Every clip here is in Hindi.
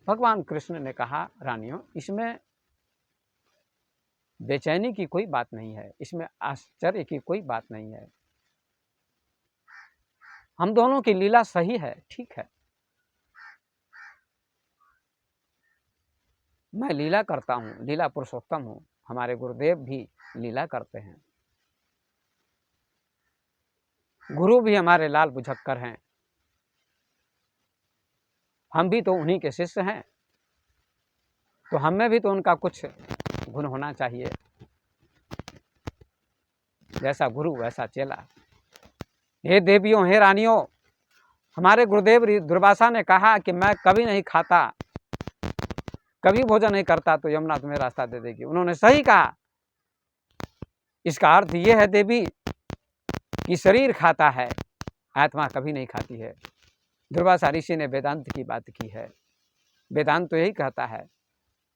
भगवान कृष्ण ने कहा, रानियों, इसमें बेचैनी की कोई बात नहीं है, इसमें आश्चर्य की कोई बात नहीं है। हम दोनों की लीला सही है, ठीक है। मैं लीला करता हूँ, लीला पुरुषोत्तम हूँ, हमारे गुरुदेव भी लीला करते हैं, गुरु भी हमारे लाल बुझक्कर हैं, हम भी तो उन्हीं के शिष्य हैं, तो हमें भी तो उनका कुछ गुण होना चाहिए। जैसा गुरु वैसा चेला। हे देवियों, हे रानियों, हमारे गुरुदेव दुर्वासा ने कहा कि मैं कभी नहीं खाता, कभी भोजन नहीं करता तो यमुना तुम्हें रास्ता दे देगी। उन्होंने सही कहा। इसका अर्थ यह है देवी कि शरीर खाता है, आत्मा कभी नहीं खाती है। दुर्वासा ऋषि ने वेदांत की बात की है। वेदांत तो यही कहता है,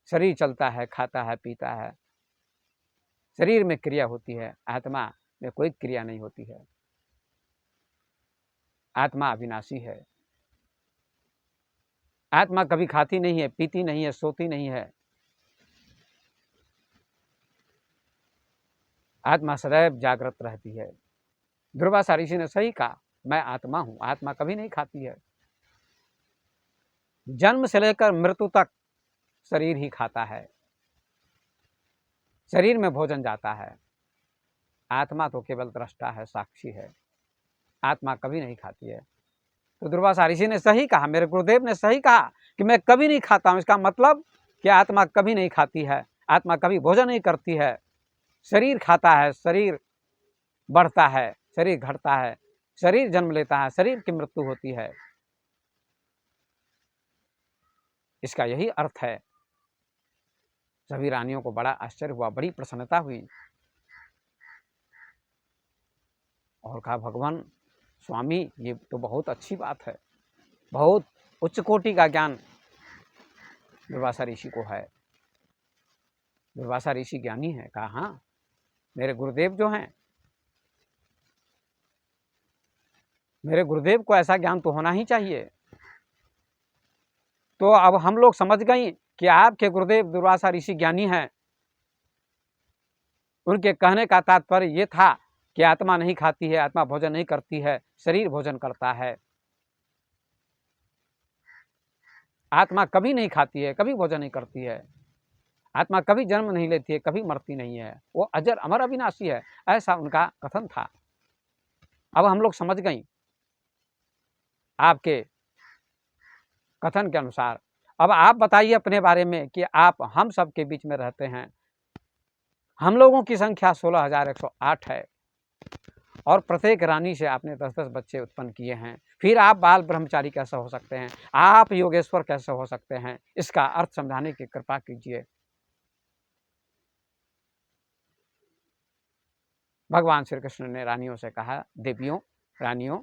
शरीर चलता है, खाता है, पीता है, शरीर में क्रिया होती है, आत्मा में कोई क्रिया नहीं होती है। आत्मा अविनाशी है। आत्मा कभी खाती नहीं है, पीती नहीं है, सोती नहीं है। आत्मा सदैव जागृत रहती है। दुर्वासा ऋषि ने सही कहा, मैं आत्मा हूं, आत्मा कभी नहीं खाती है। जन्म से लेकर मृत्यु तक शरीर ही खाता है, शरीर में भोजन जाता है। आत्मा तो केवल दृष्टा है, साक्षी है, आत्मा कभी नहीं खाती है। तो दुर्वासा ऋषि ने सही कहा, मेरे गुरुदेव ने सही कहा कि मैं कभी नहीं खाता हूं। इसका मतलब कि आत्मा कभी नहीं खाती है, आत्मा कभी भोजन नहीं करती है। शरीर खाता है, शरीर बढ़ता है, शरीर घटता है, शरीर जन्म लेता है, शरीर की मृत्यु होती है। इसका यही अर्थ है। सभी रानियों को बड़ा आश्चर्य हुआ, बड़ी प्रसन्नता हुई और कहा, भगवान स्वामी, ये तो बहुत अच्छी बात है, बहुत उच्च कोटि का ज्ञान दुर्वासा ऋषि को है। दुर्वासा ऋषि ज्ञानी है। कहा, हाँ, मेरे गुरुदेव जो हैं, मेरे गुरुदेव को ऐसा ज्ञान तो होना ही चाहिए। तो अब हम लोग समझ गए कि आपके गुरुदेव दुर्वासा ऋषि ज्ञानी हैं। उनके कहने का तात्पर्य यह था कि आत्मा नहीं खाती है, आत्मा भोजन नहीं करती है, शरीर भोजन करता है। आत्मा कभी नहीं खाती है, कभी भोजन नहीं करती है, आत्मा कभी जन्म नहीं लेती है, कभी मरती नहीं है, वो अजर अमर अविनाशी है, ऐसा उनका कथन था। अब हम लोग समझ गए आपके कथन के अनुसार। अब आप बताइए अपने बारे में कि आप हम सब के बीच में रहते हैं। हम लोगों की संख्या 16,108 है और प्रत्येक रानी से आपने 10-10 बच्चे उत्पन्न किए हैं। फिर आप बाल ब्रह्मचारी कैसे हो सकते हैं, आप योगेश्वर कैसे हो सकते हैं? इसका अर्थ समझाने की कृपा कीजिए। भगवान श्री कृष्ण ने रानियों से कहा, देवियों, रानियों,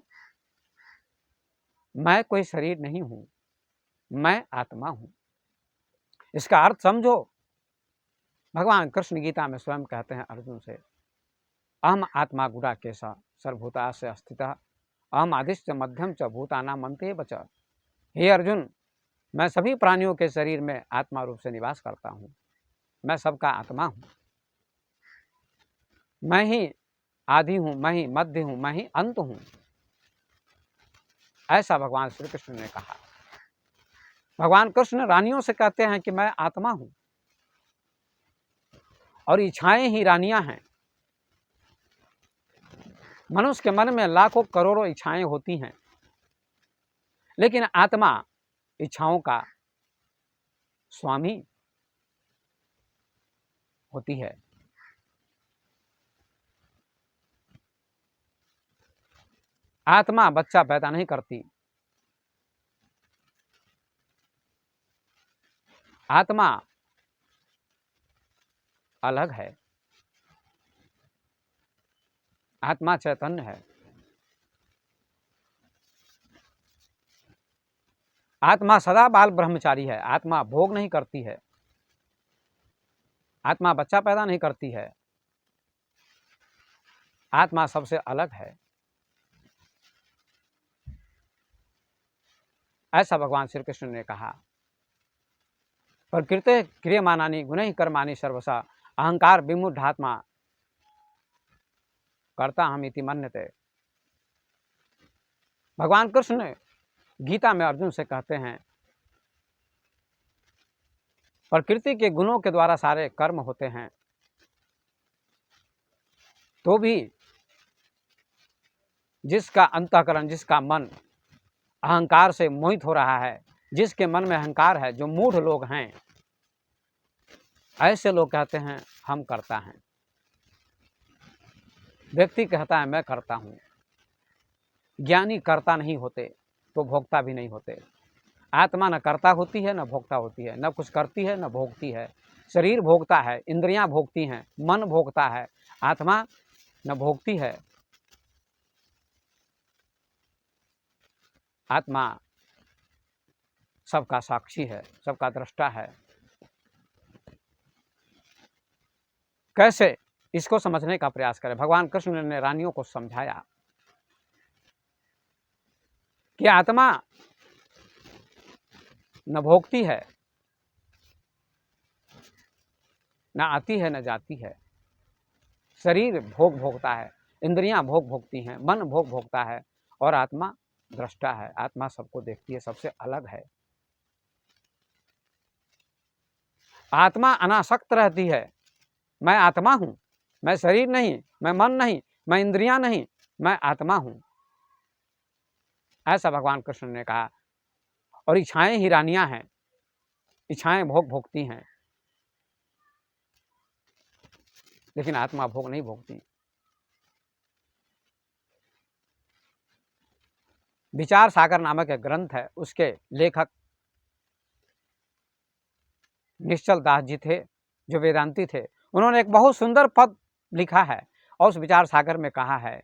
मैं कोई शरीर नहीं हूं, मैं आत्मा हूं। इसका अर्थ समझो। भगवान कृष्ण गीता में स्वयं कहते हैं अर्जुन से, अहम आत्मा गुडाकेश सर्वभूता से स्थितः अहम आदिश्च मध्यम च भूतानाम अंते च। हे अर्जुन, मैं सभी प्राणियों के शरीर में आत्मा रूप से निवास करता हूं, मैं सबका आत्मा हूं, मैं ही आदि हूं, मैं ही मध्य हूं, मैं ही अंत हूं। ऐसा भगवान श्री कृष्ण ने कहा। भगवान कृष्ण रानियों से कहते हैं कि मैं आत्मा हूं और इच्छाएं ही रानियां हैं। मनुष्य के मन में लाखों करोड़ों इच्छाएं होती हैं, लेकिन आत्मा इच्छाओं का स्वामी होती है। आत्मा बच्चा पैदा नहीं करती, आत्मा अलग है, आत्मा चैतन्य है। आत्मा सदा बाल ब्रह्मचारी है, आत्मा भोग नहीं करती है, आत्मा बच्चा पैदा नहीं करती है, आत्मा सबसे अलग है। ऐसा भगवान श्री कृष्ण ने कहा। प्रकृते क्रियमाणानि गुणैः कर्माणि सर्वशः अहंकार विमूढ़ात्मा कर्ता हम इति मन्यते। भगवान कृष्ण गीता में अर्जुन से कहते हैं प्रकृति के गुणों के द्वारा सारे कर्म होते हैं, तो भी जिसका अंतःकरण, जिसका मन अहंकार से मोहित हो रहा है, जिसके मन में अहंकार है, जो मूढ़ लोग हैं, ऐसे लोग कहते हैं हम करता हैं। व्यक्ति कहता है मैं करता हूँ। ज्ञानी करता नहीं होते तो भोक्ता भी नहीं होते। आत्मा न कर्ता होती है न भोक्ता होती है, न कुछ करती है न भोगती है। शरीर भोगता है, इंद्रियां भोगती हैं, मन भोगता है, आत्मा न भोगती है। आत्मा सबका साक्षी है, सबका दृष्टा है। कैसे, इसको समझने का प्रयास करें। भगवान कृष्ण ने रानियों को समझाया कि आत्मा न भोगती है, न आती है न जाती है। शरीर भोग भोगता है, इंद्रियां भोग भोगती हैं, मन भोग भोगता है, और आत्मा दृष्टा है। आत्मा सबको देखती है, सबसे अलग है। आत्मा अनासक्त रहती है। मैं आत्मा हूं, मैं शरीर नहीं, मैं मन नहीं, मैं इंद्रियां नहीं, मैं आत्मा हूं, ऐसा भगवान कृष्ण ने कहा। और इच्छाएं ही रानियां हैं, इच्छाएं भोग भोगती हैं, लेकिन आत्मा भोग नहीं भोगती। विचार सागर नामक एक ग्रंथ है, उसके लेखक निश्चल दास जी थे, जो वेदांती थे। उन्होंने एक बहुत सुंदर पद लिखा है, और उस विचार सागर में कहा है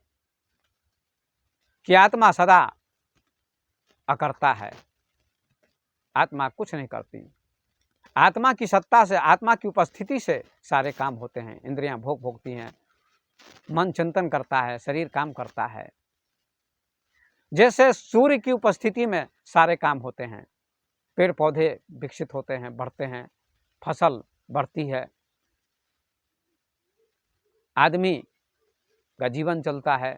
कि आत्मा सदा अकर्ता है, आत्मा कुछ नहीं करती। आत्मा की सत्ता से, आत्मा की उपस्थिति से सारे काम होते हैं। इंद्रियां भोग भोगती हैं, मन चिंतन करता है, शरीर काम करता है। जैसे सूर्य की उपस्थिति में सारे काम होते हैं, पेड़ पौधे विकसित होते हैं, बढ़ते हैं, फसल बढ़ती है, आदमी का जीवन चलता है।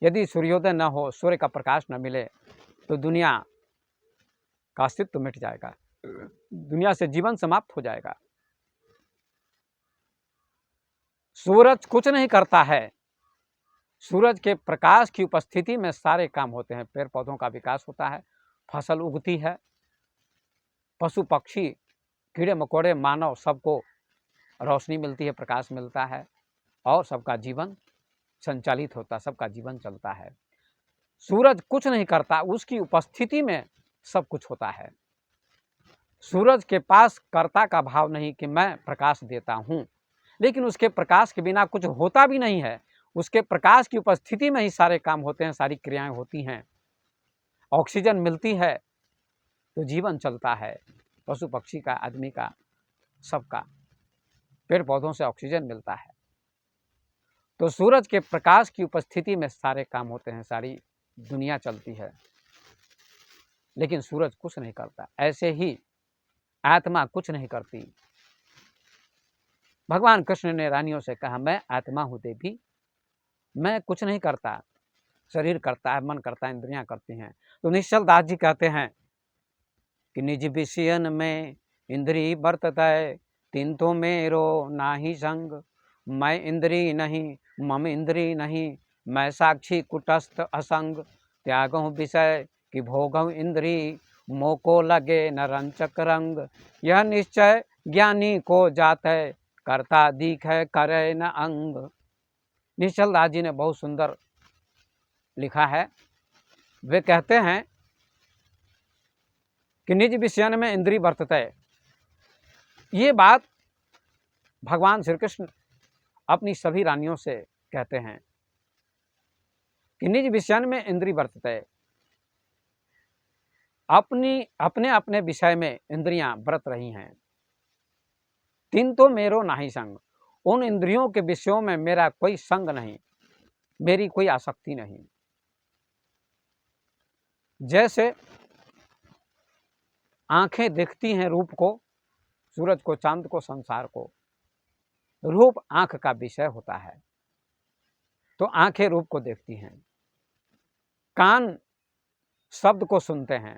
यदि सूर्योदय न हो, सूर्य का प्रकाश न मिले, तो दुनिया का अस्तित्व मिट जाएगा, दुनिया से जीवन समाप्त हो जाएगा। सूरज कुछ नहीं करता है, सूरज के प्रकाश की उपस्थिति में सारे काम होते हैं। पेड़ पौधों का विकास होता है, फसल उगती है, पशु पक्षी कीड़े मकोड़े मानव सबको रोशनी मिलती है, प्रकाश मिलता है, और सबका जीवन संचालित होता है, सबका जीवन चलता है। सूरज कुछ नहीं करता, उसकी उपस्थिति में सब कुछ होता है। सूरज के पास कर्ता का भाव नहीं कि मैं प्रकाश देता हूं, लेकिन उसके प्रकाश के बिना कुछ होता भी नहीं है। उसके प्रकाश की उपस्थिति में ही सारे काम होते हैं, सारी क्रियाएं होती हैं। ऑक्सीजन मिलती है तो जीवन चलता है, पशु पक्षी का, आदमी का, सबका। पेड़ पौधों से ऑक्सीजन मिलता है। तो सूरज के प्रकाश की उपस्थिति में सारे काम होते हैं, सारी दुनिया चलती है, लेकिन सूरज कुछ नहीं करता। ऐसे ही आत्मा कुछ नहीं करती। भगवान कृष्ण ने रानियों से कहा मैं आत्मा हूं देवी, मैं कुछ नहीं करता। शरीर करता है, मन करता है, इंद्रियां करती हैं। तो निश्चल दास जी कहते हैं कि निज विषयन में इंद्री बरततै, तिंतो मेरो नाही संग। मैं इंद्री नहीं, मम इंद्री नहीं, मैं साक्षी कुटस्थ असंग। त्यागों विषय कि भोगों इंद्री, मोको लगे न रंचक रंग। यह निश्चय ज्ञानी को जातै, करता दिखै करे न अंग। निश्चल दास जी ने बहुत सुंदर लिखा है। वे कहते हैं कि निज विषयन में इंद्री बरततै। ये बात भगवान श्री कृष्ण अपनी सभी रानियों से कहते हैं कि निज विषयन में इंद्री बरततै। अपने अपने विषय में इंद्रियां बरत रही हैं। तिंतो मेरो नाही संग, उन इंद्रियों के विषयों में मेरा कोई संग नहीं, मेरी कोई आसक्ति नहीं। जैसे आंखें देखती हैं रूप को, सूरज को, चांद को, संसार को। रूप आंख का विषय होता है, तो आंखें रूप को देखती हैं। कान शब्द को सुनते हैं,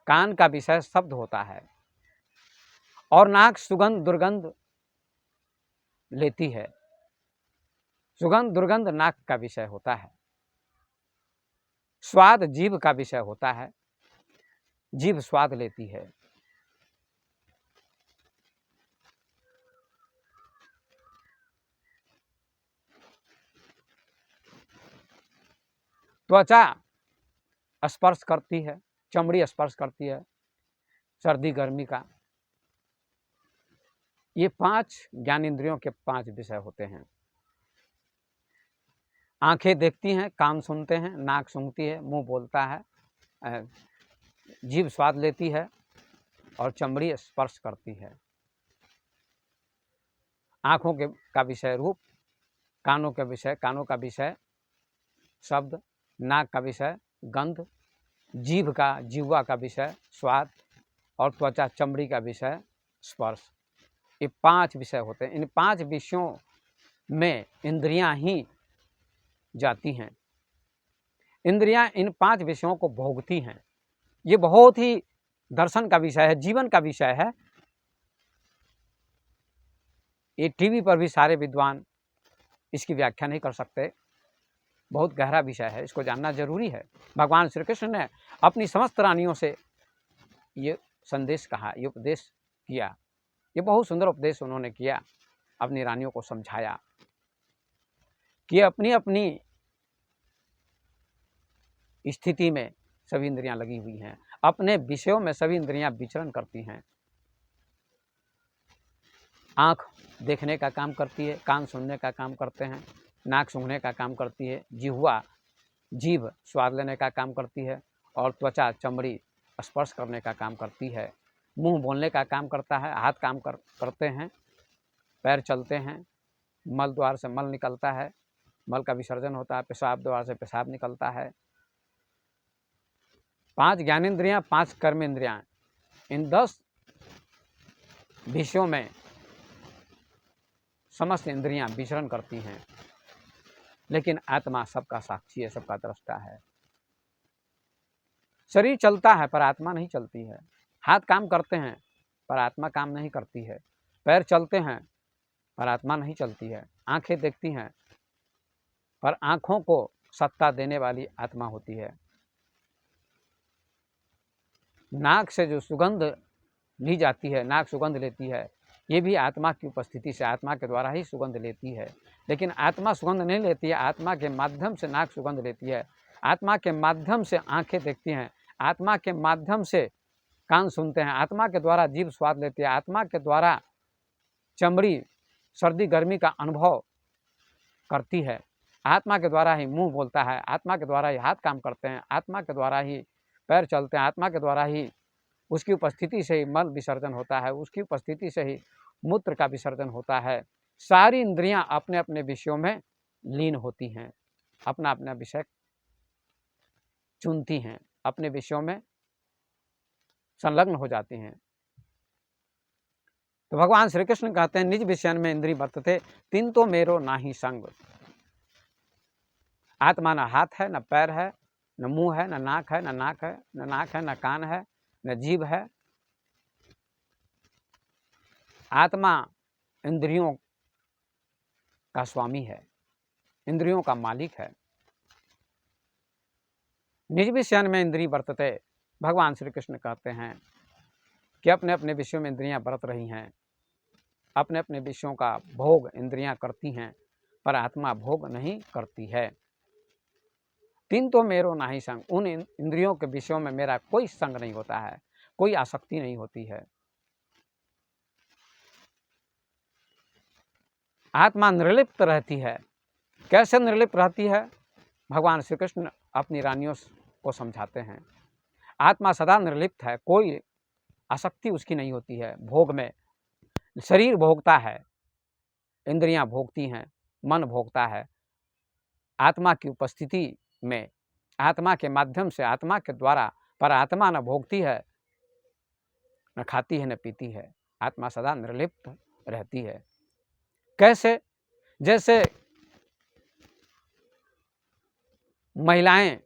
कान का विषय शब्द होता है। और नाक सुगंध दुर्गंध लेती है, सुगंध दुर्गंध नाक का विषय होता है। स्वाद जीभ का विषय होता है, जीभ स्वाद लेती है। त्वचा स्पर्श करती है, चमड़ी स्पर्श करती है, सर्दी गर्मी का। ये 5 ज्ञानेंद्रियों के 5 विषय होते हैं। आंखें देखती हैं, कान सुनते हैं, नाक सूंघती है, मुंह बोलता है, जीभ स्वाद लेती है और चमड़ी स्पर्श करती है। आंखों के का विषय रूप, कानों का विषय शब्द, नाक का विषय गंध, जीभ का, जिह्वा का विषय स्वाद और त्वचा चमड़ी का विषय स्पर्श। ये 5 विषय होते हैं। इन 5 विषयों में इंद्रियां ही जाती हैं। इंद्रियां इन 5 विषयों को भोगती हैं। ये बहुत ही दर्शन का विषय है, जीवन का विषय है। ये टीवी पर भी सारे विद्वान इसकी व्याख्या नहीं कर सकते। बहुत गहरा विषय है, इसको जानना जरूरी है। भगवान श्री कृष्ण ने अपनी समस्त रानियों से ये संदेश कहा, ये उपदेश किया। ये बहुत सुंदर उपदेश उन्होंने किया, अपनी रानियों को समझाया कि अपनी अपनी स्थिति में सभी इंद्रियां लगी हुई हैं, अपने विषयों में सभी इंद्रियां विचरण करती हैं। आँख देखने का काम करती है, कान सुनने का काम करते हैं, नाक सूंघने का काम करती है, जिह्वा जीभ स्वाद लेने का काम करती है और त्वचा चमड़ी स्पर्श करने का काम करती है। मुंह बोलने का काम करता है, हाथ काम करते हैं, पैर चलते हैं, मल द्वार से मल निकलता है, मल का विसर्जन होता है, पेशाब द्वार से पेशाब निकलता है। 5 ज्ञानेंद्रियां, 5 कर्मेंद्रियां, इन 10 विषयों में समस्त इंद्रियां विचरण करती हैं, लेकिन आत्मा सबका साक्षी है, सबका दृष्टा है। शरीर चलता है पर आत्मा नहीं चलती है। हाथ काम करते हैं पर आत्मा काम नहीं करती है। पैर चलते हैं पर आत्मा नहीं चलती है। आंखें देखती हैं पर आंखों को सत्ता देने वाली आत्मा होती है। नाक से जो सुगंध ली जाती है, नाक सुगंध लेती है, ये भी आत्मा की उपस्थिति से, आत्मा के द्वारा ही सुगंध लेती है। लेकिन आत्मा सुगंध नहीं लेती है, आत्मा के माध्यम से नाक सुगंध लेती है, आत्मा के माध्यम से आंखें देखती हैं, आत्मा के माध्यम से कान सुनते हैं, आत्मा के द्वारा जीभ स्वाद लेती है, आत्मा के द्वारा चमड़ी सर्दी गर्मी का अनुभव करती है, आत्मा के द्वारा ही मुंह बोलता है, आत्मा के द्वारा ही हाथ काम करते हैं, आत्मा के द्वारा ही पैर चलते हैं, आत्मा के द्वारा ही उसकी उपस्थिति से ही मल विसर्जन होता है, उसकी उपस्थिति से ही मूत्र का विसर्जन होता है। सारी इंद्रियां अपने अपने विषयों में लीन होती हैं, अपना अपना विषय चुनती हैं, अपने विषयों में संलग्न हो जाती हैं। तो भगवान श्री कृष्ण कहते हैं, निज विषयन में इंद्रिय वर्तते, तीन तो मेरो नाही संग। आत्मा न हाथ है, न पैर है, न मुंह है, न नाक है, न नाक है, न नाक है, न कान है, न जीभ है। आत्मा इंद्रियों का स्वामी है, इंद्रियों का मालिक है। निज विषयन में इंद्रिय वर्तते, भगवान श्री कृष्ण कहते हैं कि अपने अपने विषयों में इंद्रियां बरत रही हैं, अपने अपने विषयों का भोग इंद्रियां करती हैं, पर आत्मा भोग नहीं करती है। तीन तो मेरो नाही संग, उन इंद्रियों के विषयों में मेरा कोई संग नहीं होता है, कोई आसक्ति नहीं होती है। आत्मा निर्लिप्त रहती है। कैसे निर्लिप्त रहती है? भगवान श्री कृष्ण अपनी रानियों को समझाते हैं। आत्मा सदा निर्लिप्त है, कोई आसक्ति उसकी नहीं होती है भोग में। शरीर भोगता है, इंद्रियां भोगती हैं, मन भोगता है। आत्मा की उपस्थिति में, आत्मा के माध्यम से, आत्मा के द्वारा, पर आत्मा न भोगती है, न खाती है, न पीती है। आत्मा सदा निर्लिप्त रहती है। कैसे? जैसे महिलाएं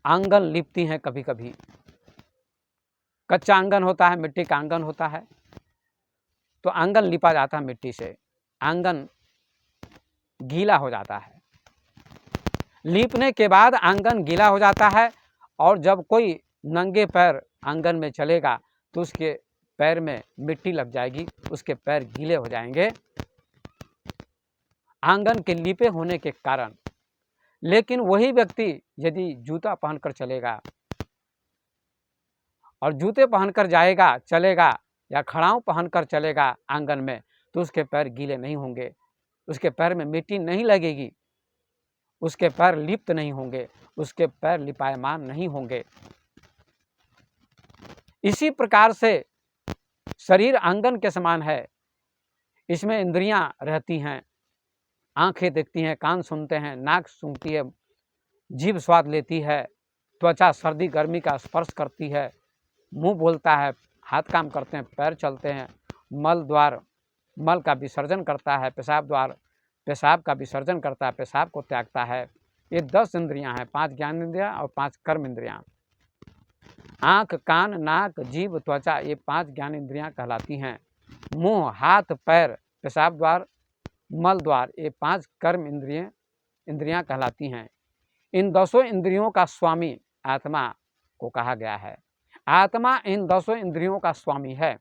आंगन लिपती हैं, कभी कभी कच्चा आंगन होता है, मिट्टी का आंगन होता है, तो आंगन लिपा जाता है मिट्टी से, आंगन गीला हो जाता है। लीपने के बाद आंगन गीला हो जाता है और जब कोई नंगे पैर आंगन में चलेगा तो उसके पैर में मिट्टी लग जाएगी, उसके पैर गीले हो जाएंगे आंगन के लीपे होने के कारण। लेकिन वही व्यक्ति यदि जूता पहनकर चलेगा और जूते पहनकर जाएगा, चलेगा, या खड़ाऊं पहनकर चलेगा आंगन में, तो उसके पैर गीले नहीं होंगे, उसके पैर में मिट्टी नहीं लगेगी, उसके पैर लिप्त नहीं होंगे, उसके पैर लिपायमान नहीं होंगे। इसी प्रकार से शरीर आंगन के समान है, इसमें इंद्रियां रहती हैं, आंखें देखती हैं, कान सुनते हैं, नाक सूंघती है, जीभ स्वाद लेती है, त्वचा सर्दी गर्मी का स्पर्श करती है, मुंह बोलता है, हाथ काम करते हैं, पैर चलते हैं, मल द्वार मल का विसर्जन करता है, पेशाब द्वार पेशाब का विसर्जन करता है, पेशाब को त्यागता है। ये 10 इंद्रियां हैं, 5 ज्ञान इंद्रियां और 5 कर्म इंद्रियां। आँख, कान, नाक, जीभ, त्वचा, ये 5 ज्ञान इंद्रियां कहलाती हैं। मुंह, हाथ, पैर, पेशाब द्वार, मल द्वार, ये 5 कर्म इंद्रियां कहलाती हैं। इन 10 इंद्रियों का स्वामी आत्मा को कहा गया है। आत्मा इन 10 इंद्रियों का स्वामी है।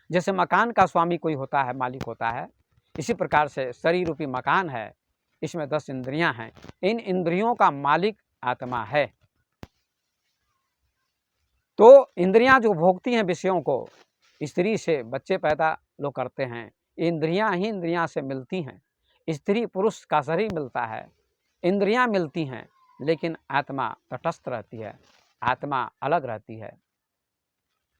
जैसे मकान का स्वामी कोई होता है, मालिक होता है, इसी प्रकार से शरीर रूपी मकान है, इसमें 10 इंद्रियां हैं, इन इंद्रियों का मालिक आत्मा है। तो इंद्रियां जो भोगती हैं विषयों को, स्त्री से बच्चे पैदा लोग करते हैं, इंद्रियां ही इंद्रियां से मिलती हैं। स्त्री पुरुष का शरीर मिलता है, इंद्रियां मिलती हैं, लेकिन आत्मा तटस्थ रहती है, आत्मा अलग रहती है।